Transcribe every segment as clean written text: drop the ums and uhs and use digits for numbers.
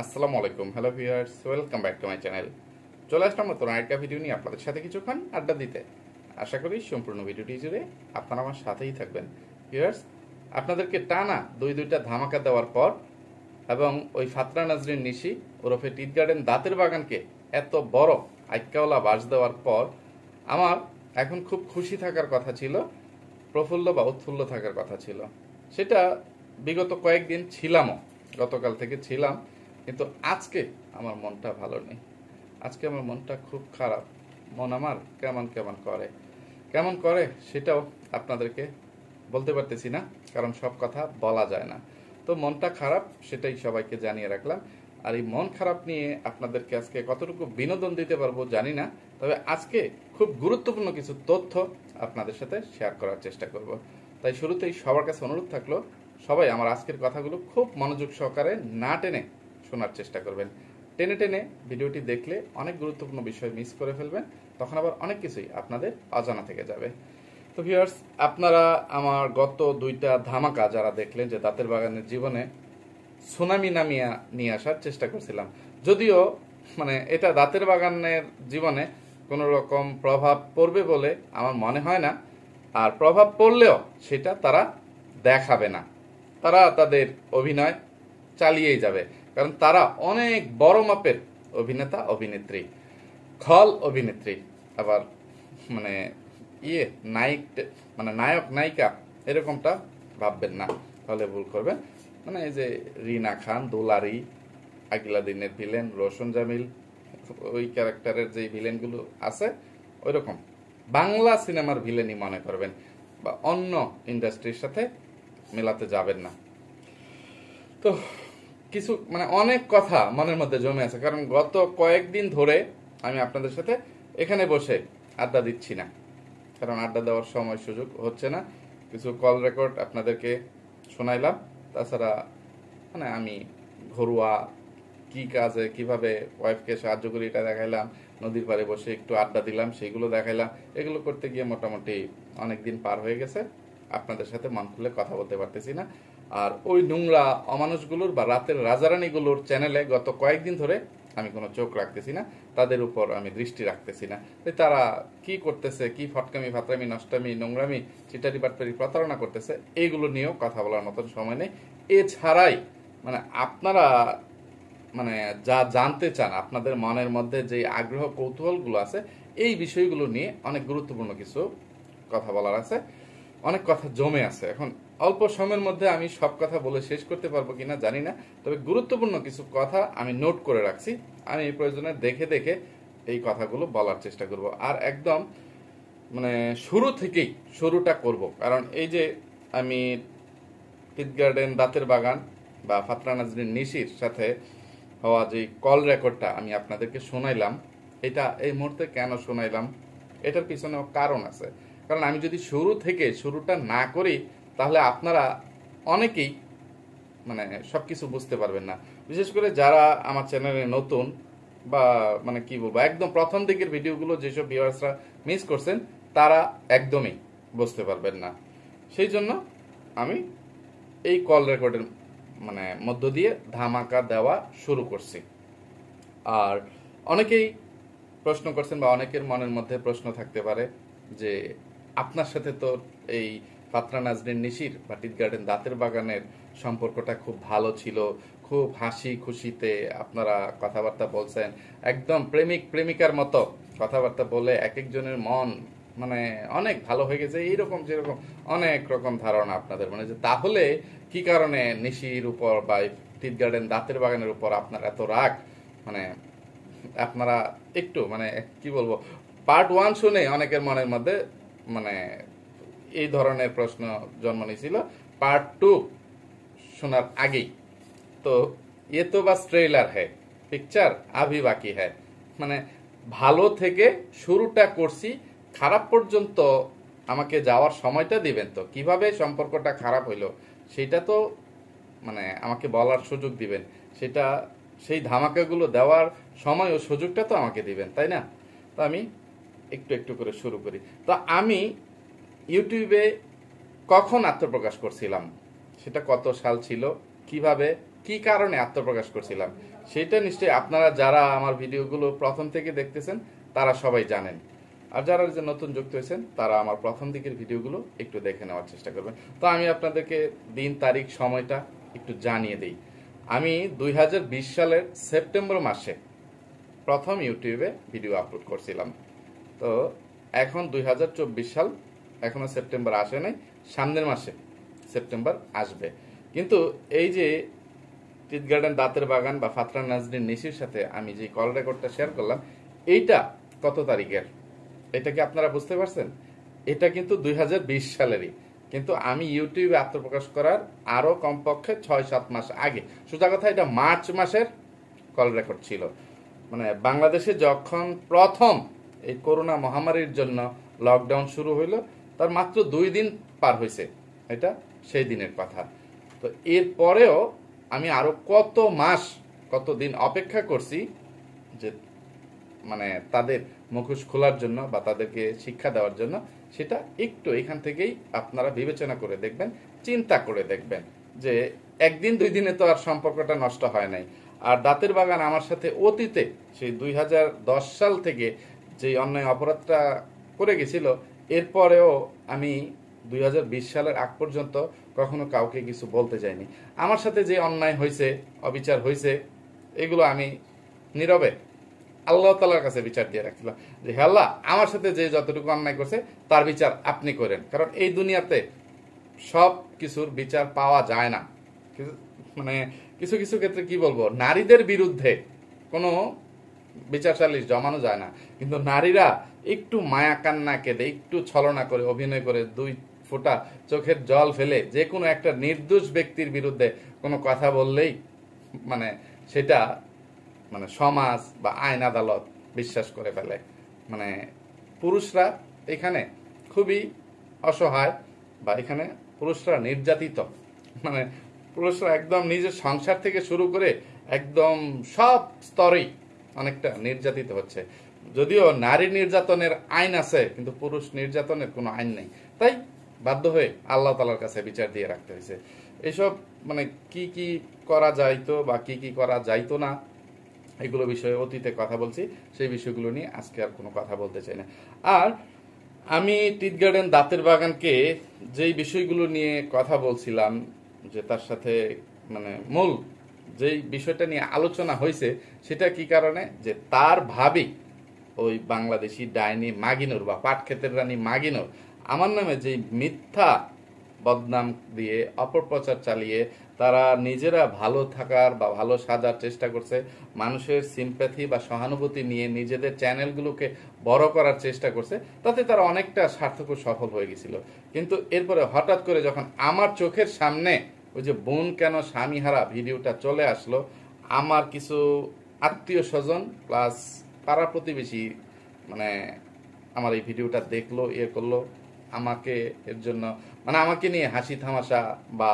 আসসালামু আলাইকুম, hello viewers, welcome back to my channel. চলে আসলাম নতুন আরেকটা ভিডিও নিয়ে আপনাদের সাথে কিছুক্ষণ আড্ডা দিতে। আশা করি সম্পূর্ণ ভিডিওটি জুড়ে আপনারা আমার সাথেই থাকবেন। ভিউয়ার্স, আপনাদেরকে টানা দুইটা ধামাকা দেওয়ার পর এবং ওই ফাতরা নাজরিন নিশি ওরফে টিট গার্ডেন দাঁতের বাগানকে এত বড় আইক্কাওয়ালা বাস দেওয়ার পর আমার এখন খুব খুশি থাকার কথা ছিল, প্রফুল্ল বা উৎফুল্ল থাকার কথা ছিল। সেটা বিগত কয়েকদিন ছিলামও, গতকাল থেকে ছিলাম, কিন্তু আজকে আমার মনটা ভালো নেই। আজকে আমার মনটা খুব খারাপ। মন আমার কেমন কেমন করে, কেমন করে সেটাও আপনাদেরকে বলতে পারতেছি না, কারণ সব কথা বলা যায় না। তো মনটা খারাপ, সেটাই সবাইকে জানিয়ে রাখলাম। আর এই মন খারাপ নিয়ে আপনাদেরকে আজকে কতটুকু বিনোদন দিতে পারবো জানি না, তবে আজকে খুব গুরুত্বপূর্ণ কিছু তথ্য আপনাদের সাথে শেয়ার করার চেষ্টা করব। তাই শুরুতেই সবার কাছে অনুরোধ থাকলো, সবাই আমার আজকের কথাগুলো খুব মনোযোগ সহকারে না টেনে শোনার চেষ্টা করবেন। টেনে টেনে ভিডিওটি দেখলে অনেক গুরুত্বপূর্ণ বিষয় মিস করে ফেলবেন, তখন আবার অনেক কিছুই আপনাদের অজানা থেকে যাবে। তো ভিউয়ার্স, আপনারা আমার গত দুইটা ধামাকা যারা দেখলেন, যে দাঁতের বাগানের জীবনে সুনামি নামিয়ে নিয়ে আসার চেষ্টা করছিলাম, যদিও এটা দাঁতের বাগানের জীবনে কোনো রকম প্রভাব পড়বে বলে আমার মনে হয় না, আর প্রভাব পড়লেও সেটা তারা দেখাবে না। তারা তাদের অভিনয় চালিয়েই যাবে, কারণ তারা অনেক বড় মাপের অভিনেতা অভিনেত্রী, খল অভিনেত্রী, আবার মানে ইয়ে নায়ক, নায়ক নায়িকা এরকমটা ভাববেন না, তাহলে ভুল করবেন। এই যে রিনা খান, দুলারি, আকিলা দিনের ভিলেন, রোশন জামিল, ওই ক্যারেক্টারের যে ভিলেনগুলো আছে ওই রকম বাংলা সিনেমার ভিলেনই মনে করবেন, বা অন্য ইন্ডাস্ট্রির সাথে মেলাতে যাবেন না। তো কিছু অনেক কথা মনের মধ্যে জমে আছে, কারণ গত কয়েকদিন ধরে আমি আপনাদের সাথে এখানে বসে আড্ডা দিচ্ছি না, কারণ আড্ডা দেওয়ার সময় সুযোগ হচ্ছে না। কিছু কল রেকর্ড আপনাদেরকে শোনাইলাম, তাছাড়া আমি ঘরোয়া কি কাজে কিভাবে ওয়াইফকে সাহায্য করি এটা দেখাইলাম, নদীর পাড়ে বসে একটু আড্ডা দিলাম সেগুলো দেখাইলাম। এগুলো করতে গিয়ে মোটামুটি অনেক দিন পার হয়ে গেছে, আপনাদের সাথে মন খুলে কথা বলতে পারতেছি না। আর ওই নোংরা অমানুষগুলোর বা রাতের রাজারানীগুলোর চ্যানেলে গত কয়েকদিন ধরে আমি কোনো চোখ রাখতেছি না, তাদের উপর আমি দৃষ্টি রাখতেছি না। তারা কি করতেছে, কি ফটকামি ফাতরামি নষ্টামি নোংরামি চিটারি বাটপারি প্রতারণা করতেছে, এইগুলো নিয়েও কথা বলার মতন সময় নেই। এছাড়াই আপনারা যা জানতে চান, আপনাদের মনের মধ্যে যে আগ্রহ কৌতূহলগুলো আছে, এই বিষয়গুলো নিয়ে অনেক গুরুত্বপূর্ণ কিছু কথা বলার আছে, অনেক কথা জমে আছে। এখন অল্প সময়ের মধ্যে আমি সব কথা বলে শেষ করতে পারবো কিনা জানি না, তবে গুরুত্বপূর্ণ কিছু কথা আমি নোট করে রাখছি। আমি এই প্রয়োজনে দেখে দেখে এই কথাগুলো বলার চেষ্টা করব, আর একদম শুরু থেকেই শুরুটা করব। কারণ এই যে আমি টিট গার্ডেন দাঁতের বাগান বা ফাতরা নাজরিন নিশির সাথে হওয়া যে কল রেকর্ডটা আমি আপনাদেরকে শোনাইলাম, এটা এই মুহূর্তে কেন শোনাইলাম, এটার পিছনেও কারণ আছে। কারণ আমি যদি শুরু থেকে শুরুটা না করি, তাহলে আপনারা অনেকেই সবকিছু বুঝতে পারবেন না। বিশেষ করে যারা আমার চ্যানেলে নতুন, বা কি বলবো, একদম প্রথম দিকের ভিডিওগুলো যেসব ভিউয়ার্সরা মিস করছেন, তারা একদমই বুঝতে পারবেন না। সেই জন্য আমি এই কল রেকর্ডের মধ্য দিয়ে ধামাকা দেওয়া শুরু করছি। আর অনেকেই প্রশ্ন করছেন, বা অনেকের মনের মধ্যে প্রশ্ন থাকতে পারে যে আপনার সাথে তো এই ফাতরা নাজরিন নিশির বা টিট গার্ডেন দাঁতের বাগানের সম্পর্কটা খুব ভালো ছিল, খুব হাসি খুশিতে আপনারা কথাবার্তা বলছেন, একদম প্রেমিক প্রেমিকার মতো কথাবার্তা বলে এক একজনের মন অনেক ভালো হয়ে গেছে, এইরকম যেরকম অনেক রকম ধারণা আপনাদের যে তাহলে কি কারণে নিশির উপর বা টিট গার্ডেন দাঁতের বাগানের উপর আপনার এত রাগ। আপনারা একটু কি বলবো, পার্ট 1 শুনে অনেকের মনের মধ্যে এই ধরনের প্রশ্ন জন্ম নিয়েছিল। পার্ট 2 শোনার আগেই তো ये तो बस ट्रेलर है, पिक्चर अभी बाकी है। ভালো থেকে শুরুটা করছি, খারাপ পর্যন্ত আমাকে যাওয়ার সময়টা দিবেন তো, কিভাবে সম্পর্কটা খারাপ হইলো সেটা তো আমাকে বলার সুযোগ দিবেন, সেটা সেই ধামাকাগুলো দেওয়ার সময় ও সুযোগটা তো আমাকে দিবেন, তাই না? তো আমি একটু একটু করে শুরু করি। তো আমি ইউটিউবে কখন আত্মপ্রকাশ করছিলাম, সেটা কত সাল ছিল, কিভাবে কি কারণে আত্মপ্রকাশ করছিলাম সেটা নিশ্চয়ই আপনারা যারা আমার ভিডিওগুলো প্রথম থেকে দেখতেছেন তারা সবাই জানেন। আর যারা যে নতুন যুক্ত হয়েছেন তারা আমার প্রথম দিকের ভিডিওগুলো একটু দেখে নেওয়ার চেষ্টা করবেন। তো আমি আপনাদেরকে দিন তারিখ সময়টা একটু জানিয়ে দিই। আমি 2020 সালের সেপ্টেম্বর মাসে প্রথম ইউটিউবে ভিডিও আপলোড করছিলাম। তো এখন 2024 সাল, এখনো সেপ্টেম্বর আসে নাই, সামনের মাসে সেপ্টেম্বর আসবে। কিন্তু এই যে টিট গার্ডেন দাঁতের বাগান বা ফাতরা নাজনীন নিশির সাথে আমি যে কল রেকর্ডটা শেয়ার করলাম, এইটা কত তারিখের এটা কি আপনারা বুঝতে পারছেন? এটা কিন্তু 2020 সালেরই, কিন্তু আমি ইউটিউবে আত্মপ্রকাশ করার আরো কমপক্ষে 6-7 মাস আগে। সোজা কথা এটা মার্চ মাসের কল রেকর্ড ছিল। মানে বাংলাদেশে যখন প্রথম এই করোনা মহামারীর জন্য লকডাউন শুরু হইল, তার মাত্র 2 দিন পার হয়েছে, এটা সেই দিনের কথা। তো এরপরেও আমি আরো কত মাস কত দিন অপেক্ষা করছি যে মানে তাদের মুখোশ খোলার জন্য বা তাদেরকে শিক্ষা দেওয়ার জন্য, সেটা একটু এখান থেকেই আপনারা বিবেচনা করে দেখবেন, চিন্তা করে দেখবেন যে একদিন 2 দিনে তো আর সম্পর্কটা নষ্ট হয় নাই। আর দাঁতের বাগান আমার সাথে অতীতে সেই 2010 সাল থেকে যে অন্যায় অপরাধটা করে গেছিল, এরপরেও আমি 2020 সালের আগ পর্যন্ত কখনো কাউকে কিছু বলতে যাইনি। আমার সাথে যে অন্যায় হয়েছে, অবিচার হয়েছে, এগুলো আমি নীরবে আল্লাহ তাআলার কাছে বিচার দিয়ে রাখছিলাম যে হে আল্লাহ, আমার সাথে যে যতটুকু অন্যায় করছে তার বিচার আপনি করেন। কারণ এই দুনিয়াতে সব কিছুর বিচার পাওয়া যায় না। মানে কিছু কিছু ক্ষেত্রে কি বলবো, নারীদের বিরুদ্ধে কোনো বিচার সালিশ জমানো যায় না, কিন্তু নারীরা একটু মায়া কান্না কেঁদে, একটু ছলনা করে, অভিনয় করে, 2 ফোঁটা চোখের জল ফেলে যে কোনো একটা নির্দোষ ব্যক্তির বিরুদ্ধে কোনো কথা বললেই মানে সেটা মানে সমাজ বা আইন আদালত বিশ্বাস করে ফেলে। মানে পুরুষরা এখানে খুবই অসহায়, বা এখানে পুরুষরা নির্যাতিত। মানে পুরুষরা একদম নিজের সংসার থেকে শুরু করে একদম সব স্তরেই অনেকটা নির্যাতিত হচ্ছে। যদিও নারী নির্যাতনের আইন আছে, কিন্তু পুরুষ নির্যাতনের কোনো আইন নেই। তাই বাধ্য হয়ে আল্লাহ তাআলার কাছে বিচার দিয়ে রাখতে হয়েছে। এসব মানে কি কি করা যাইতো বা কি কি করা যাইতো না, এগুলো বিষয়ে অতীতে কথা বলছি, সেই বিষয়গুলো নিয়ে আজকে আর কোনো কথা বলতে চাই না। আর আমি টিট গার্ডেন দাঁতের বাগানকে যেই বিষয়গুলো নিয়ে কথা বলছিলাম, যে তার সাথে মানে মূল যেই বিষয়টা নিয়ে আলোচনা হয়েছে, সেটা কি কারণে, যে তার ভাবি ওই বাংলাদেশি ডাইনি মাগিনুর বা পাটক্ষেতের রানী মাগিনুর আমার নামে যেই মিথ্যা বদনাম দিয়ে অপপ্রচার চালিয়ে তারা নিজেরা ভালো থাকার বা ভালো সাজার চেষ্টা করছে, মানুষের সিম্প্যাথি বা সহানুভূতি নিয়ে নিজেদের চ্যানেলগুলোকে বড় করার চেষ্টা করছে, তাতে তারা অনেকটা সার্থক সফল হয়ে গেছিল। কিন্তু এরপরে হঠাৎ করে যখন আমার চোখের সামনে ওই যে বোন কেন স্বামীহারা ভিডিওটা চলে আসলো, আমার কিছু আত্মীয় স্বজন প্লাস পাড়া প্রতিবেশী মানে আমার এই ভিডিওটা দেখলো, করলো, আমাকে এর জন্য মানে আমাকে নিয়ে হাসি তামাশা বা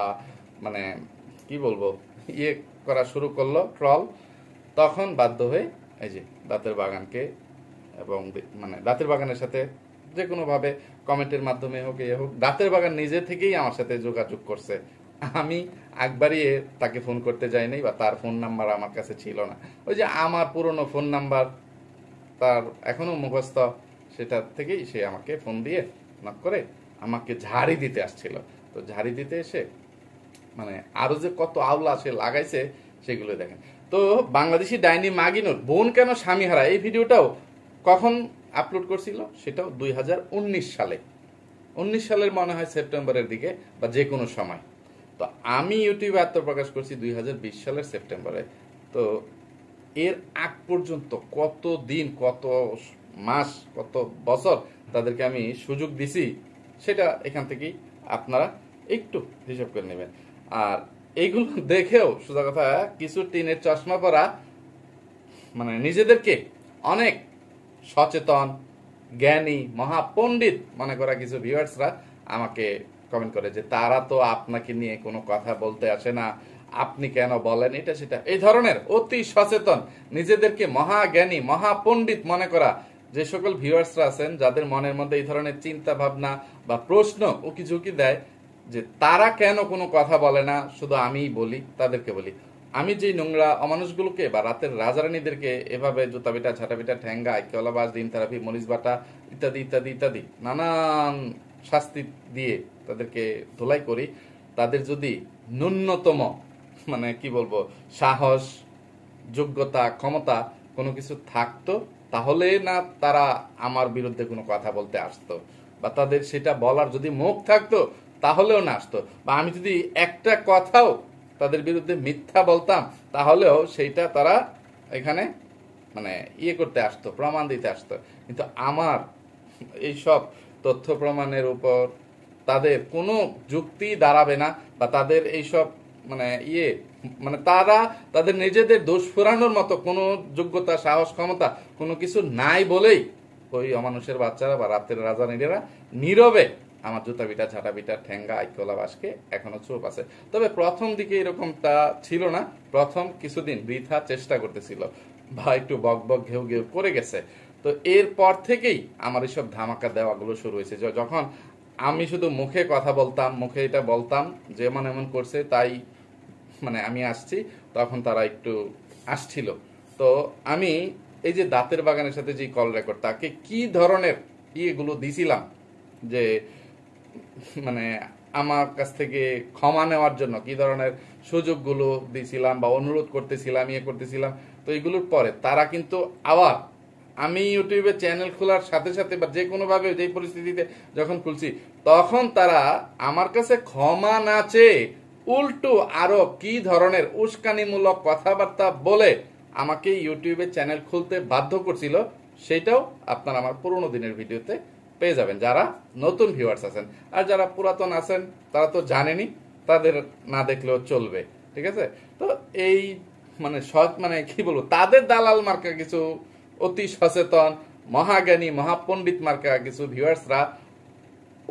মানে কি বলবো করা শুরু করলো, ট্রল। তখন বাধ্য হয়ে এই যে দাঁতের বাগানকে এবং মানে দাঁতের বাগানের সাথে যে কোনোভাবে কমেন্টের মাধ্যমে হোক হোক, দাঁতের বাগান নিজে থেকেই আমার সাথে যোগাযোগ করছে। আমি একবারই তাকে ফোন করতে যাই নাই বা তার ফোন নাম্বার আমার কাছে ছিল না। ওই যে আমার পুরনো ফোন নাম্বার তার এখনো মুখস্থ, সেটা থেকেই সে আমাকে ফোন দিয়ে নক করে আমাকে ঝাড়ি দিতে আসছিল। তো ঝাড়ি দিতে এসে মানে আরো যে কত আওলা সে লাগাইছে সেগুলো দেখেন। তো বাংলাদেশি ডাইনি মাগিনুর বোন কেন স্বামীহারা এই ভিডিওটাও কখন আপলোড করছিল, সেটাও 2019 সালে, 19 সালের মনে হয় সেপ্টেম্বরের দিকে বা যে কোনো সময়। তো আমি ইউটিউবে আত্মপ্রকাশ করছি 2020 সালের সেপ্টেম্বরে। তো এর আগ পর্যন্ত কত দিন, কত মাস, কত বছর তাদেরকে আমি সুযোগ দিছি, সেটা এখান থেকেই আপনারা একটু হিসাব করে নেবেন। আর এইগুলো দেখেও সোজা কথা কিছু টিনের চশমা পরা মানে নিজেদেরকে অনেক সচেতন, জ্ঞানী, মহাপণ্ডিত মনে করা কিছু ভিউয়ার্সরা আমাকে কমেন্ট করে যে তারা তো আপনাকে নিয়ে কোনো কথা বলতে আসে না, আপনি কেন বলেন এটা সেটা। এই ধরনের অতি সচেতন, নিজেদেরকে মহাজ্ঞানী, মহাপণ্ডিত মনে করা যে সকল ভিউয়ার্সরা আছেন, যাদের মনের মধ্যে এই ধরনের চিন্তা ভাবনা বা প্রশ্ন উকি ঝুঁকি দেয় যে তারা কেন কোনো কথা বলে না, শুধু আমিই বলি, তাদেরকে বলি আমি যে নোংরা অমানুষগুলোকে বা রাতের রাজারানীদেরকে এভাবে জুতা পিটা, ঝাঁটা পিটা, ঠ্যাঙ্গা, আইকেওয়ালা বাস, ডিম থেরাপি, মরিচ বাটা ইত্যাদি ইত্যাদি ইত্যাদি নানান শাস্তি দিয়ে তাদেরকে ধোলাই করি, তাদের যদি ন্যূনতম মানে কি বলবো সাহস, যোগ্যতা, ক্ষমতা কোনো কিছু থাকতো, তাহলে না তারা আমার বিরুদ্ধে কোনো কথা বলতে আসতো, বা তাদের সেটা বলার যদি মুখ থাকতো তাহলেও না আসতো, বা আমি যদি একটা কথাও তাদের বিরুদ্ধে মিথ্যা বলতাম তাহলেও সেইটা তারা এখানে মানে করতে আসতো, প্রমাণ দিতে আসতো। কিন্তু আমার এইসব তথ্য প্রমাণের উপর তাদের কোনো যুক্তি দাঁড়াবে না, বা তাদের এইসব মানে মানে তারা তাদের নিজেদের দোষ ফুরানোর মতো কোনো যোগ্যতা, সাহস, ক্ষমতা কোনো কিছু নাই বলেই ওই অমানুষের বাচ্চারা বা রাতের রাজানীরা নীরবে আমার জুতা পিটা, ঝাঁটা পিটা, ঠ্যাঙ্গা, আইকোলা বাসকে এখনো চুপ আছে। তবে প্রথম দিকে এরকমটা ছিল না, প্রথম কিছুদিন বৃথা চেষ্টা করতেছিল বা একটু বক বক ঘেউ ঘেউ করে গেছে। তো এরপর থেকেই আমার এইসব ধামাকা দেওয়াগুলো শুরু হয়েছে। যখন আমি শুধু মুখে কথা বলতাম, মুখে এটা বলতাম যে এমন এমন করছে তাই মানে আমি আসছি, তখন তারা একটু আসছিল। তো আমি এই যে দাঁতের বাগানের সাথে যে কল রেকর্ড, তাকে কি ধরনের ইয়েগুলো দিছিলাম যে মানে আমার কাছ থেকে ক্ষমা নেওয়ার জন্য কি ধরনের সুযোগগুলো দিছিলাম বা অনুরোধ করতেছিলাম, করতেছিলাম। তো এগুলোর পরে তারা কিন্তু আবার আমি ইউটিউবে চ্যানেল খোলার সাথে সাথে বা যে কোনোভাবে যে পরিস্থিতিতে যখন খুলছি, তখন তারা আমার কাছে ক্ষমা না চেয়ে উল্টো আরো কি ধরনের উস্কানিমূলক কথাবার্তা বলে আমাকে ইউটিউবে চ্যানেল খুলতে বাধ্য করছিল, সেটাও আপনারা আমার পুরোনো দিনের ভিডিওতে পেয়ে যাবেন, যারা নতুন ভিউয়ার্স আছেন। আর যারা পুরাতন আছেন তারা তো জানেনি, তাদের না দেখলেও চলবে, ঠিক আছে? তো এই মানে মানে কি বলবো, তাদের দালাল মার্কা কিছু অতি সচেতন, মহাজ্ঞানী, মহাপণ্ডিত মার্কা কিছু ভিউয়ার্সরা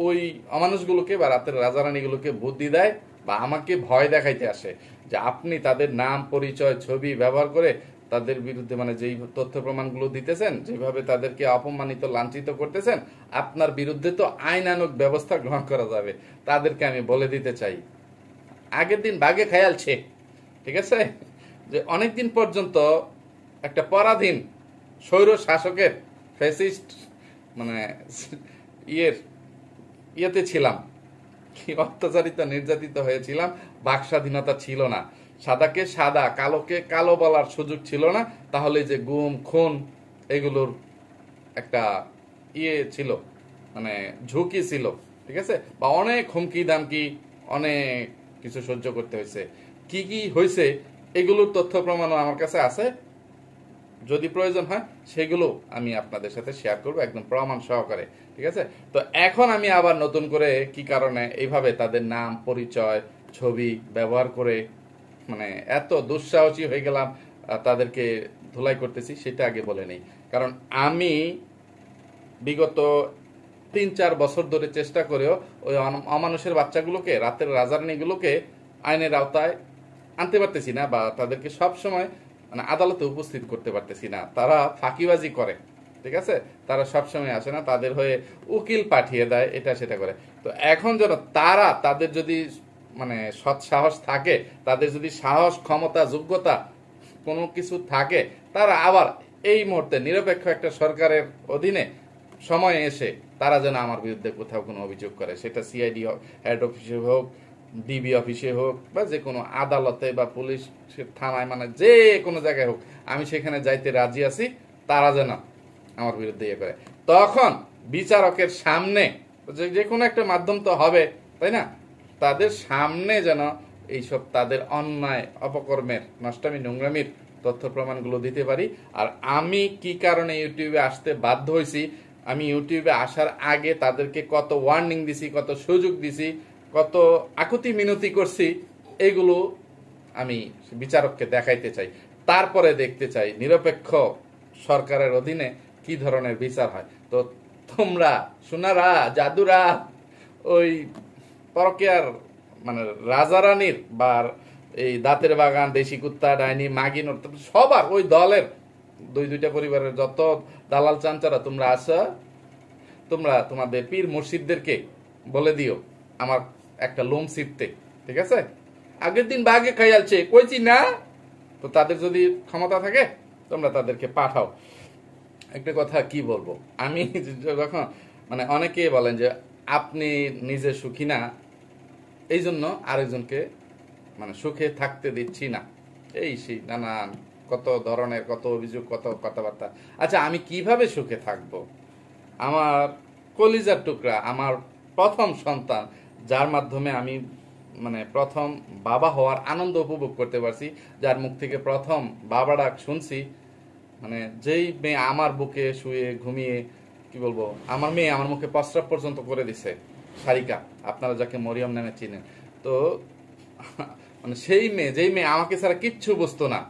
ওই অমানুষগুলোকে বা রাতের রাজারানীগুলোকে বুদ্ধি দেয় বা আমাকে ভয় দেখাইতে আসে যে আপনি তাদের নাম, পরিচয়, ছবি ব্যবহার করে তাদের বিরুদ্ধে মানে যেই তথ্য প্রমাণগুলো দিতেছেন, যেভাবে তাদেরকে অপমানিত, লাঞ্ছিত করতেছেন, আপনার বিরুদ্ধে তো আইনানুগ ব্যবস্থা গ্রহণ করা যাবে। তাদেরকে আমি বলে দিতে চাই, আগের দিন বাঘে খেয়ালছে, ঠিক আছে, যে অনেকদিন পর্যন্ত একটা পরাধীন স্বৈর শাসকের ফ্যাসিস্ট মানে ইয়েতে ছিলাম, কি অত্যাচারিত, নির্যাতিত হয়েছিলাম, বাক স্বাধীনতা ছিল না, সাদাকে সাদা, কালোকে কালো বলার সুযোগ ছিল না, তাহলে যে গুম, খুন এগুলোর একটা ছিল, মানে ঝুঁকি ছিল, ঠিক আছে, বা অনেক হুমকি দামকি, অনেক কিছু সহ্য করতে হয়েছে। কি কি হয়েছে এগুলোর তথ্য প্রমাণও আমার কাছে আছে, যদি প্রয়োজন হয় সেগুলো আমি আপনাদের সাথে শেয়ার করব একদম প্রমাণ সহকারে, ঠিক আছে? তো এখন আমি আবার নতুন করে কি কারণে এইভাবে তাদের নাম, পরিচয়, ছবি ব্যবহার করে মানে এত দুঃসাহসী হয়ে গেলাম, তাদেরকে ধুলাই করতেছি, সেটা আগে বলে নেই। কারণ আমি বিগত 3-4 বছর ধরে চেষ্টা করেও ওই অমানুষের বাচ্চাগুলোকে, রাতের রাজারানীগুলোকে আইনের আওতায় আনতে পারতেছি না, বা তাদেরকে সব সময় মানে আদালতে উপস্থিত করতে পারতেছি না। তারা ফাঁকিবাজি করে, ঠিক আছে, তারা সবসময় আসে না, তাদের হয়ে উকিল পাঠিয়ে দেয়, এটা সেটা করে। তো এখন যেন তারা, তাদের যদি মানে সৎ সাহস থাকে, তাদের যদি সাহস, ক্ষমতা, যোগ্যতা কোনো কিছু থাকে, তারা আবার এই মুহূর্তে নিরপেক্ষ একটা সরকারের অধীনে সময় এসে তারা যেন আমার বিরুদ্ধে কোথাও কোনো অভিযোগ করে, সেটা সিআইডি হেড অফিসে হোক, ডিবি অফিসে হোক, বা যে কোনো আদালতে বা পুলিশ থানায়, মানে যে কোনো জায়গায় হোক, আমি সেখানে যাইতে রাজি আছি, তারা যেন আমার বিরুদ্ধে করে। তখন বিচারকের সামনে, যে কোনো একটা মাধ্যম তো হবে, তাই না, তাদের সামনে যেন এইসব তাদের অন্যায়, অপকর্মের, নষ্টামি, নোংরামির তথ্য প্রমাণগুলো দিতে পারি। আর আমি কি কারণে ইউটিউবে আসতে বাধ্য হয়েছি, আমি ইউটিউবে আসার আগে তাদেরকে কত ওয়ার্নিং দিছি, কত সুযোগ দিছি, কত আকুতি মিনতি করছি, এগুলো আমি বিচারককে দেখাইতে চাই। তারপরে দেখতে চাই নিরপেক্ষ সরকারের অধীনে কি ধরনের বিচার হয়। তো তোমরা সোনারা, জাদুরা, ওই পরকীয়ার মানে রাজারানীর বা এই দাঁতের বাগান, দেশি কুত্তা, ডাইনি, মাগিন, সবার ওই দলের 2-2টা পরিবারের যত দালাল চাঞ্চারা তোমরা আছো, তোমরা তোমাদের পীর মুর্শিদদেরকে বলে দিও আমার একটা লোম ছিপতে, ঠিক আছে? আগের দিন বাঘে খাইয়ালছে কইছি না, তো তাদের যদি ক্ষমতা থাকে তোমরা তাদেরকে পাঠাও। একটা কথা কি বলবো, আমি যখন মানে অনেকেই বলেন যে আপনি নিজে সুখী না, এই জন্য আরেকজনকে মানে সুখে থাকতে দিচ্ছি না, এই সেই নানান কত ধরনের কত অভিযোগ, কত কথাবার্তা। আচ্ছা, আমি কিভাবে সুখে থাকব? আমার কলিজার টুকরা, আমার প্রথম সন্তান, যার মাধ্যমে আমি মানে প্রথম বাবা হওয়ার আনন্দ উপভোগ করতে পারছি, যার মুখ থেকে প্রথম বাবা ডাক শুনছি, মানে যেই মেয়ে আমার বুকে শুয়ে ঘুমিয়ে কি বলবো, আমার মেয়ে আমার মুখে প্রস্রাব পর্যন্ত করে দিছে, সারিকা, আপনারা যাকে মরিয়ম নামে চিনেন। তো মানে সেই মেয়ে, যেই মেয়ে আমাকে ছাড়া কিচ্ছু বুঝতো না,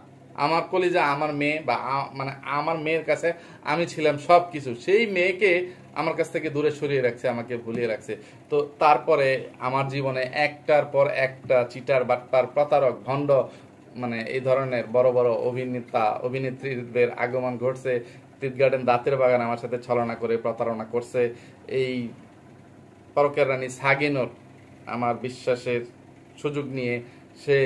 আমার কলিজা আমার মেয়ে, বা মানে আমার মেয়ের কাছে আমি ছিলাম সব কিছু, সেই মেয়েকে আমার কাছ থেকে দূরে সরিয়ে রাখছে, আমাকে ভুলিয়ে রাখছে। তো তারপরে আমার জীবনে একটার পর একটা চিটার বাটপার প্রতারক ভণ্ড মানে এই ধরনের বড় বড় অভিনেতা অভিনেত্রীদের আগমন ঘটছে। টিট গার্ডেন দাঁতের বাগান আমার সাথে ছলনা করে প্রতারণা করছে। এই পরকের রানী সাগিনুর আমার বিশ্বাসের সুযোগ নিয়ে সে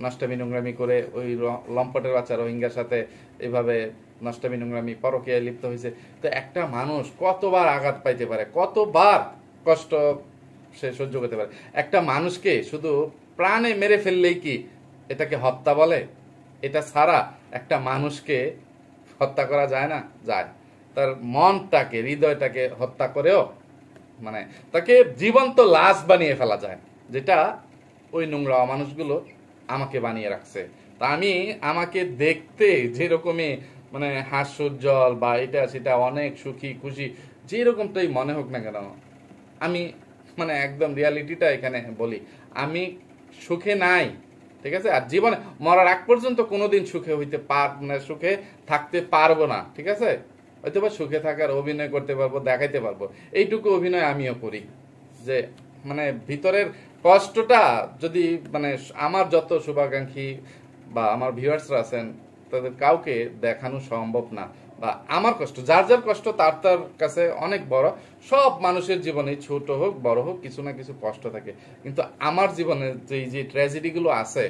নষ্টামি নোংরামি করে ওই লম্পটের বাচ্চা রোহিঙ্গার সাথে এভাবে নষ্টামি নোংরামি পরকীয়ায় লিপ্ত হয়েছে। তো একটা মানুষ কতবার আঘাত পাইতে পারে, কতবার কষ্ট সে সহ্য করতে পারে? একটা মানুষকে শুধু প্রাণে মেরে ফেললেই কি এটাকে হত্যা বলে? এটা ছাড়া একটা মানুষকে হত্যা করা যায় না? যায়। তার মনটাকে, হৃদয়টাকে হত্যা করেও মানে তাকে জীবন্ত লাশ বানিয়ে ফেলা যায়, যেটা ওই নোংরা মানুষগুলো আমাকে বানিয়ে রাখছে। তা আমি আমাকে দেখতে যেরকমই মানে হাস্যোজ্জ্বল বা এটা সেটা অনেক সুখী খুশি যেরকমটাই মনে হোক না কেন, আমি মানে একদম রিয়ালিটিটা এখানে বলি, আমি সুখে নাই, ঠিক আছে? আর জীবনে মরার আগ পর্যন্ত কোনোদিন সুখে হইতে মানে সুখে থাকতে পারবো না, ঠিক আছে? হয়তো বা সুখে থাকার অভিনয় করতে পারবো, দেখাইতে পারবো, এইটুকু অভিনয় আমিও করি, যে মানে ভিতরের কষ্টটা যদি মানে আমার যত শুভাকাঙ্ক্ষী বা আমার ভিউয়ার্সরা আছেন তাদের কাউকে দেখানো সম্ভব না। বা আমার কষ্ট, যার যার কষ্ট তার তার কাছে অনেক বড়। সব মানুষের জীবনে ছোট হোক বড় হোক কিছু না কিছু কষ্ট থাকে, কিন্তু আমার জীবনে যে ট্র্যাজেডিগুলো আছে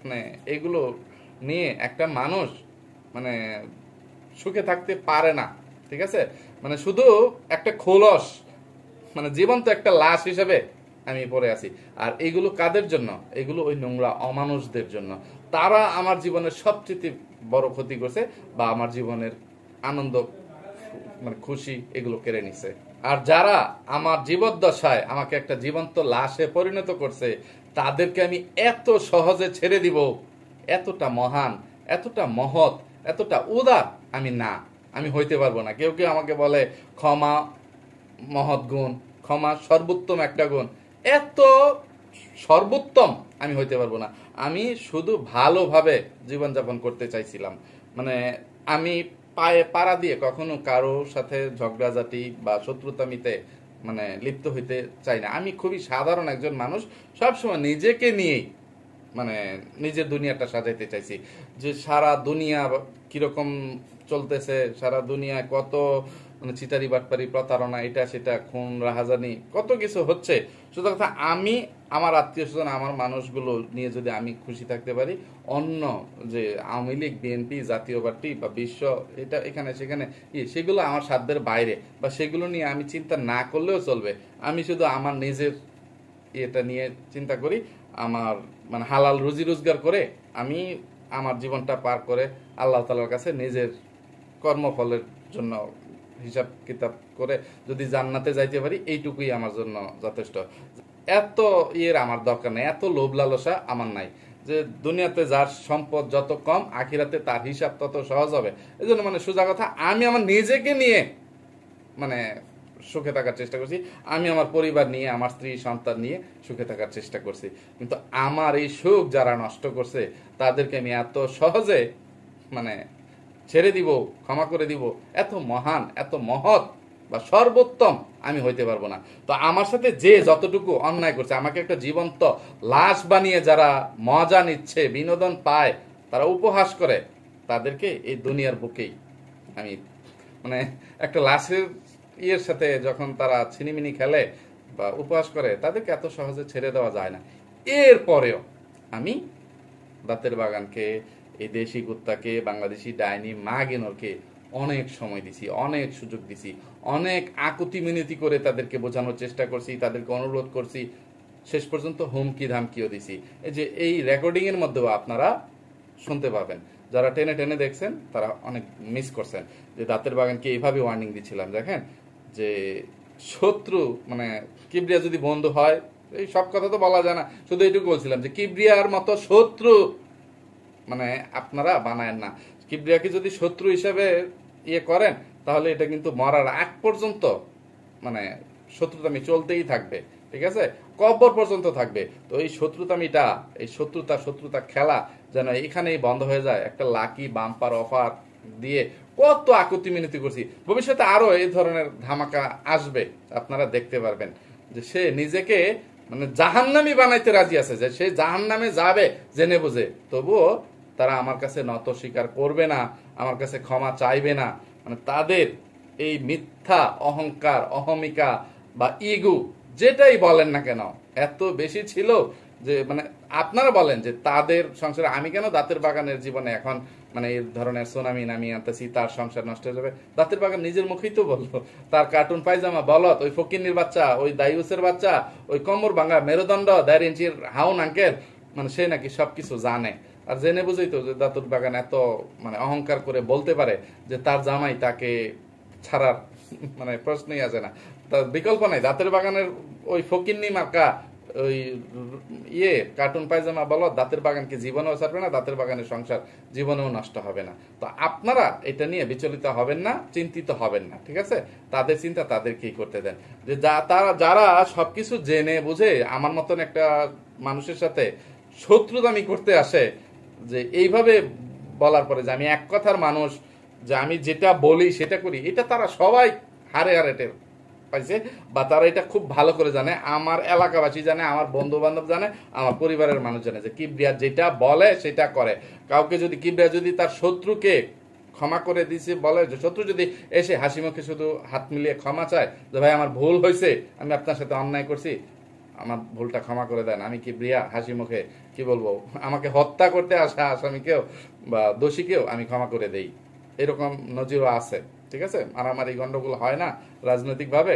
মানে এগুলো নিয়ে একটা মানুষ মানে সুখে থাকতে পারে না, ঠিক আছে? মানে শুধু একটা খোলস, মানে জীবন্ত একটা লাশ হিসেবে আমি পড়ে আছি। আর এইগুলো কাদের জন্য? এগুলো ওই নোংরা অমানুষদের জন্য। তারা আমার জীবনের সবচেয়ে বড় ক্ষতি করছে, বা আমার জীবনের আনন্দ মানে খুশি এগুলো কেড়ে নিছে। আর যারা আমার জীবদ্দশায় আমাকে একটা জীবন্ত লাশে পরিণত করছে, তাদেরকে আমি এত সহজে ছেড়ে দিব, এতটা মহান, এতটা মহৎ, এতটা উদার আমি না, আমি হইতে পারবো না। কেউ কেউ আমাকে বলে ক্ষমা মহৎ গুণ, ক্ষমা সর্বোত্তম একটা গুণ, এত সর্বোত্তম আমি হইতে পারবো না। আমি শুধু ভালোভাবে জীবনযাপন করতে চাইছিলাম, মানে আমি পায়ে পাড়া দিয়ে কখনো কারো সাথে ঝগড়াঝাটি বা শত্রুতামিতে মানে লিপ্ত হইতে চাই না। আমি খুবই সাধারণ একজন মানুষ, সবসময় নিজেকে নিয়েই মানে নিজের দুনিয়াটা সাজাইতে চাইছি, যে সারা দুনিয়া কিরকম চলতেছে, সারা দুনিয়ায় কত মানে চিটারি বাটপারি প্রতারণা এটা সেটা খুন রাহাজানি কত কিছু হচ্ছে। শুধু কথা আমি আমার আত্মীয় স্বজন আমার মানুষগুলো নিয়ে যদি আমি খুশি থাকতে পারি, অন্য যে আওয়ামী লীগ বিএনপি জাতীয় পার্টি বা বিশ্ব এটা এখানে সেখানে সেগুলো আমার সাধ্যের বাইরে, বা সেগুলো নিয়ে আমি চিন্তা না করলেও চলবে। আমি শুধু আমার নিজের এটা নিয়ে চিন্তা করি, আমার মানে হালাল রুজি রোজগার করে আমি আমার জীবনটা পার করে আল্লাহ তাআলার কাছে নিজের কর্মফলের জন্য হিসাব কিতাব করে যদি জান্নাতে যাইতে পারি, এইটুকুই আমার জন্য যথেষ্ট। এত আমার দরকার নেই, এত লোভ লালসা আমার নাই, যে দুনিয়াতে যার সম্পদ যত কম আখিরাতে তার হিসাব তত সহজ হবে। এই জন্য মানে সোজা কথা, আমি আমার নিজেকে নিয়ে মানে সুখে থাকার চেষ্টা করছি, আমি আমার পরিবার নিয়ে আমার স্ত্রী সন্তান নিয়ে সুখে থাকার চেষ্টা করছি। কিন্তু আমার এই সুখ যারা নষ্ট করছে তাদেরকে আমি এত সহজে মানে ছেড়ে দিব, ক্ষমা করে দিব, এত মহান এত মহৎ বা সর্বোত্তম আমি হইতে পারবো না। তো আমার সাথে যে যতটুকু অন্যায় করছে, আমাকে একটা জীবন্ত লাশ বানিয়ে যারা মজা নিচ্ছে, বিনোদন পায়, তারা উপহাস করে, তাদেরকে এই দুনিয়ার বুকেই আমি মানে একটা লাশের সাথে যখন তারা ছিনিমিনি খেলে বা উপহাস করে, তাদেরকে এত সহজে ছেড়ে দেওয়া যায় না। এরপরেও আমি দাঁতের বাগানকে, এই দেশি কুত্তাকে, বাংলাদেশি ডাইনি মাগিনোরকে অনেক সময় দিছি, অনেক সুযোগ দিছি, অনেক আকুতি মিনতি করে তাদেরকে বোঝানোর চেষ্টা করছি, তাদেরকে অনুরোধ করছি, শেষ পর্যন্ত হুমকি ধামকিও দিছি। এই যে এই রেকর্ডিং এর মধ্যেও আপনারা শুনতে পাবেন, যারা টেনে টেনে দেখছেন তারা অনেক মিস করছেন যে দাঁতের বাগানকে এইভাবে ওয়ার্নিং দিচ্ছিলাম। দেখেন যে শত্রু মানে কিবরিয়া যদি বন্ধু হয়, এই সব কথা তো বলা যায় না, শুধু এইটুকু বলছিলাম যে কিবরিয়ার মতো শত্রু মানে আপনারা বানায়েন না। কিবরিয়াকে যদি শত্রু হিসেবে ইয়ে করেন তাহলে এটা কিন্তু মরার আগ পর্যন্ত মানে শত্রুতামি চলতেই থাকবে, ঠিক আছে, কবর পর্যন্ত থাকবে। তো এই শত্রুতামিটা, এই শত্রুতা খেলা যেন এখানেই বন্ধ হয়ে যায়। একটা লাকি বাম্পার অফার দিয়ে কত আকুতি মিনতি করছি, ভবিষ্যতে আরো এই ধরনের ধামাকা আসবে, আপনারা দেখতে পারবেন যে সে নিজেকে মানে জাহান্নামী বানাইতে রাজি আছে, যে সে জাহান্নামে যাবে জেনে বুঝে, তবুও তারা আমার কাছে নত স্বীকার করবে না, আমার কাছে ক্ষমা চাইবে না। মানে তাদের এই মিথ্যা অহংকার, অহমিকা বা ইগু যেটাই বলেন না কেন এত বেশি ছিল যে মানে আপনারা বলেন যে তাদের সংসারে, আমি কেন দাঁতের বাগানের জীবনে এখন মানে এই ধরনের সুনামি নামিয়ে আনতেছি, তার সংসার নষ্ট হয়ে যাবে। দাঁতের বাগান নিজের মুখেই তো বললো, তার কার্টুন পায়জামা বলত, ওই ফকিন্নির বাচ্চা, ওই দায়ুসের বাচ্চা, ওই কমর ভাঙা মেরুদণ্ড 1.5 ইঞ্চির হাউন আঙ্কেল, মানে সে নাকি সবকিছু জানে। আর জেনে বুঝেই তো যে দাঁতুর বাগান এত মানে অহংকার করে বলতে পারে যে তার জামাই তাকে ছাড়ার মানে প্রশ্নই আসে না, তার বিকল্প নাই। দাঁতের বাগানের ওই ফকিন্নি মার্কা ওই ইয়ে কার্টুন পায়জামা বলো, দাঁতের বাগানকে জীবনেও ছাড়বে না, দাঁতের বাগানের সংসার জীবনেও নষ্ট হবে না। তো আপনারা এটা নিয়ে বিচলিত হবেন না, চিন্তিত হবেন না, ঠিক আছে। তাদের চিন্তা তাদেরকেই করতে দেন। যে যারা সবকিছু জেনে বুঝে আমার মতন একটা মানুষের সাথে শত্রুতামি করতে আসে, যে এইভাবে বলার পরে যে আমি এক কথার মানুষ, যে আমি যেটা বলি সেটা করি, এটা তারা সবাই হারে হারে টের পাইছে, বা তারা এটা খুব ভালো করে জানে, আমার এলাকাবাসী জানে, আমার বন্ধু বান্ধব জানে, আমার পরিবারের মানুষ জানে যে কিবরিয়া যেটা বলে সেটা করে। কাউকে যদি কিবরিয়া যদি তার শত্রুকে ক্ষমা করে দিছে বলে, যে শত্রু যদি এসে হাসি মুখে শুধু হাত মিলিয়ে ক্ষমা চায় যে ভাই আমার ভুল হয়েছে, আমি আপনার সাথে অন্যায় করছি, আমার ভুলটা ক্ষমা করে দেন, আমি কিবরিয়া হাসি মুখে কি বলবো, আমাকে হত্যা করতে আসা আসামিকেও বা দোষীকেও আমি ক্ষমা করে দেই, এরকম নজিরও আছে, ঠিক আছে। মারামারি গন্ডগোল হয় না রাজনৈতিক ভাবে,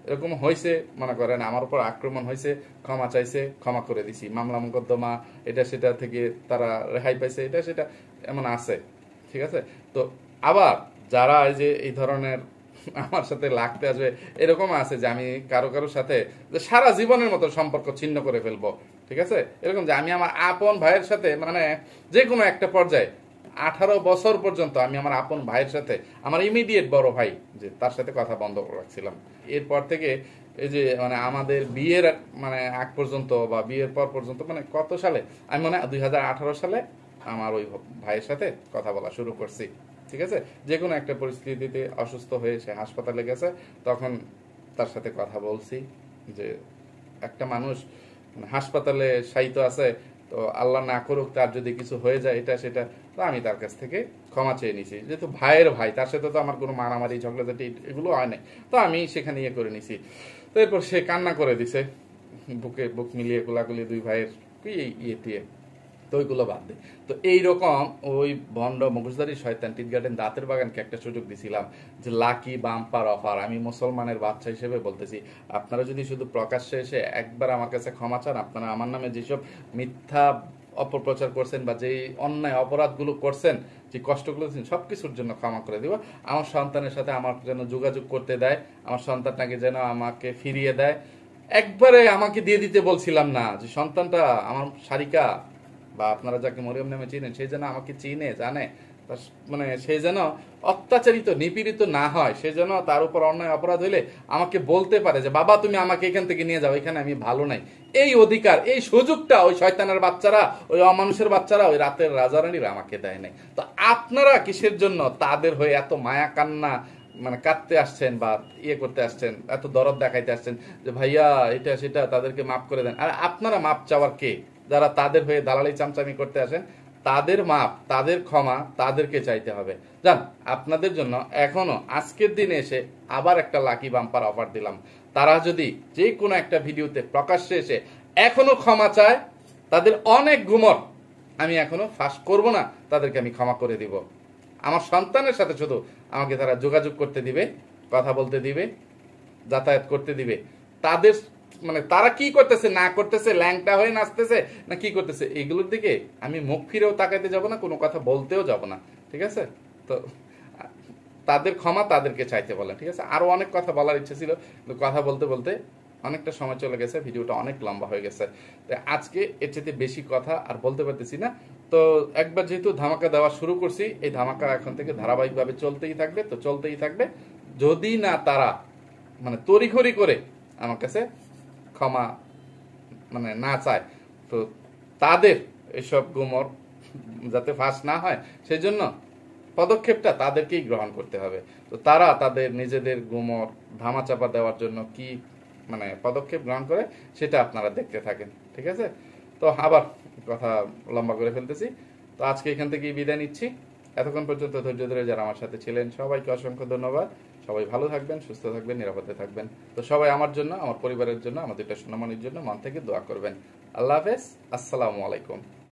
এরকম হয়েছে, মনে করেন আমার উপর আক্রমণ হয়েছে, ক্ষমা চাইছে, ক্ষমা করে দিছি, মামলা মোকদ্দমা এটা সেটা থেকে তারা রেহাই পাইছে, এটা সেটা এমন আছে, ঠিক আছে। তো আবার যারা এই যে এই ধরনের আমার সাথে লাগতে আসবে, এরকম আছে যে আমি কারো সাথে যে সারা জীবনের মতো সম্পর্ক ছিন্ন করে ফেলবো, ঠিক আছে। এরকম যে আমি আমার আপন ভাইয়ের সাথে মানে যে কোনো একটা পর্যায়ে 18 বছর পর্যন্ত আমি আমার আপন ভাইয়ের সাথে, আমার ইমিডিয়েট বড় ভাই, যে তার সাথে কথা বন্ধ রাখছিলাম। এরপর থেকে এই যে মানে আমাদের বিয়ের মানে আগ পর্যন্ত বা বিয়ের পর পর্যন্ত মানে কত সালে, আমি মনে হয় 2018 সালে আমার ওই ভাইয়ের সাথে কথা বলা শুরু করছি, ঠিক আছে। যে কোনো একটা পরিস্থিতিতে অসুস্থ হয়ে সে হাসপাতালে গেছে, তখন তার সাথে কথা বলছি যে একটা মানুষ হাসপাতালে শায়িত আছে, তো আল্লাহ না করুক তার যদি কিছু হয়ে যায় এটা সেটা, তো আমি তার কাছ থেকে ক্ষমা চেয়ে নিছি, যেহেতু ভাইয়ের ভাই, তার সাথে তো আমার কোনো মারামারি ঝগড়াঝাটি এগুলো হয় নাই, তো আমি সেখানে ইয়ে করে নিছি। তো এরপর সে কান্না করে দিছে, বুকে বুক মিলিয়ে গোলাগুলি দুই ভাইয়ের ইয়ে দিয়ে, তো ওইগুলো বাদ দে। তো এইরকম ওই ভণ্ড মুখোশধারী শয়তান টিট গার্ডেন দাঁতের বাগানকে একটা সুযোগ দিছিলাম যে লাকি বাম্পার অফার, আমি মুসলমানের বাচ্চা হিসেবে বলতেছি, আপনারা যদি শুধু প্রকাশ্যে এসে একবার আমার কাছে ক্ষমা চান, আপনারা আমার নামে যেসব মিথ্যা অপপ্রচার করছেন বা যে অন্যায় অপরাধগুলো করছেন, যে কষ্টগুলো দিচ্ছেন, সবকিছুর জন্য ক্ষমা করে দিব। আমার সন্তানের সাথে আমার যেন যোগাযোগ করতে দেয়, আমার সন্তানটাকে যেন আমাকে ফিরিয়ে দেয়। একবারে আমাকে দিয়ে দিতে বলছিলাম না, যে সন্তানটা আমার সারিকা বা আপনারা যাকে মরিয়ম নামে চিনেন, সে যেন আমাকে চিনে জানে, মানে সে যেন অত্যাচারিত নিপীড়িত না হয়, সে যেন তার উপর অন্যায় অপরাধ হইলে আমাকে বলতে পারে যে বাবা তুমি আমাকে এখান থেকে নিয়ে যাও, এখানে আমি ভালো নাই। এই অধিকার, এই সুযোগটা ওই শয়তানের বাচ্চারা, ওই অমানুষের বাচ্চারা, ওই রাতের রাজারানীরা আমাকে দেয় নাই। তো আপনারা কিসের জন্য তাদের হয়ে এত মায়া কান্না মানে কাঁদতে আসছেন বা ইয়ে করতে আসছেন, এত দরদ দেখাইতে আসছেন যে ভাইয়া এটা সেটা, তাদেরকে মাফ করে দেন। আর আপনারা মাপ চাওয়ার কে? যারা তাদের হয়ে দালালি চামচামি করতে আসেন, তাদের মাপ, তাদের ক্ষমা তাদেরকে চাইতে হবে। জান, আপনাদের জন্য এখনো আজকের দিনে এসে আবার একটা লাকি বাম্পার অফার দিলাম। তারা যদি যে কোনো একটা ভিডিওতে প্রকাশ্যে এসে এখনো ক্ষমা চায়, তাদের অনেক গুমর আমি এখনো ফাঁস করব না, তাদেরকে আমি ক্ষমা করে দিব। আমার সন্তানের সাথে শুধু আমাকে তারা যোগাযোগ করতে দিবে, কথা বলতে দিবে, যাতায়াত করতে দিবে। তাদের মানে তারা কি করতেছে না করতেছে, ল্যাংটা হয়ে নাচতেছে না কি করতেছে, এগুলোর দিকে আমি মুখ ফিরেও তাকাইতে যাব না, কোনো কথা বলতেও যাব না। ঠিক আছে? তো তাদের ক্ষমা তাদেরকে চাইতে বলেন। ঠিক আছে? আরো অনেক কথা বলার ইচ্ছে ছিল, কিন্তু কথা বলতে বলতে অনেকটা সময় চলে গেছে, ভিডিওটা অনেক লম্বা হয়ে গেছে। তো আজকে এর চেয়ে বেশি কথা আর বলতে পারতেছি না। তো একবার যেহেতু ধামাকা দেওয়া শুরু করছি, এই ধামাকা এখন থেকে ধারাবাহিকভাবে চলতেই থাকবে। তো চলতেই থাকবে, যদি না তারা মানে তড়িঘড়ি করে আমার কাছে ক্ষমা মানে না চায়, তো তাদের এসব গুমর যাতে ফাঁস না হয় সেই জন্য পদক্ষেপটা তাদেরকেই গ্রহণ করতে হবে। তো তারা তাদের নিজেদের গুমর ধামাচাপা দেওয়ার জন্য কি মানে পদক্ষেপ গ্রহণ করে সেটা আপনারা দেখতে থাকেন। ঠিক আছে? তো আবার কথা লম্বা করে ফেলতেছি। তো আজকে এখান থেকেই বিদায় নিচ্ছি। এতক্ষণ পর্যন্ত ধৈর্য ধরে যারা আমার সাথে ছিলেন সবাইকে অসংখ্য ধন্যবাদ। সবাই ভালো থাকবেন, সুস্থ থাকবেন, নিরাপদে থাকবেন। তো সবাই আমার জন্য, আমার পরিবারের জন্য, আমাদের সোনামণির জন্য মন থেকে দোয়া করবেন। আল্লাহ হাফেজ, আসসালামু আলাইকুম।